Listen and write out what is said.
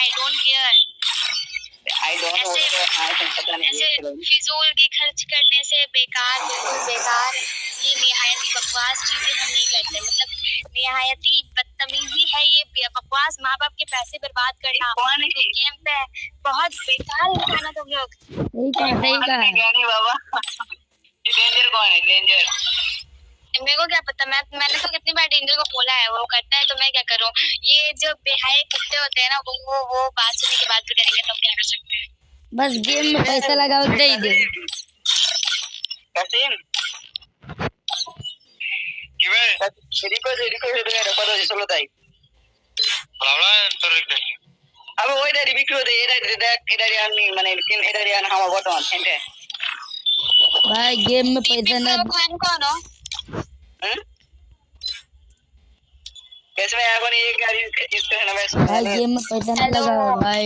I don't care. ऐसे फिजूल के खर्च करने से बेकार, बिल्कुल बेकार। ये निहायत ही बकवास चीजें हम नहीं करते, मतलब निहायत ही बदतमीजी है ये बकवास। माँ बाप के पैसे बर्बाद करना गेम पे बहुत बेकार इंसान है तुम लोग। बाबा डेंजर कौन है? डेंजर मेरे को क्या पता, मैंने तो कितनी बार डेंजर को बोला है, वो करता है तो मैं क्या करूं। ये जो बेहाय कुत्ते होते हैं ना, वो बात सुनने के बाद भी करेंगे, तो हम क्या कर सकते हैं। बस गेम में पैसा लगाओ, दे ही दे। Kasim, gimana? Record aja solo tay. Lala terus. Abo ওই dari বিক্রি হতে এটা আমি মানে এটা রিয়ান হামা বর্তমান সেন্টে भाई गेम में पैसा ना कौन हो? कैसे मैं এখন এই গাড়ি इससे है ना मैं भाई गेम में पैसा ना लगाओ भाई।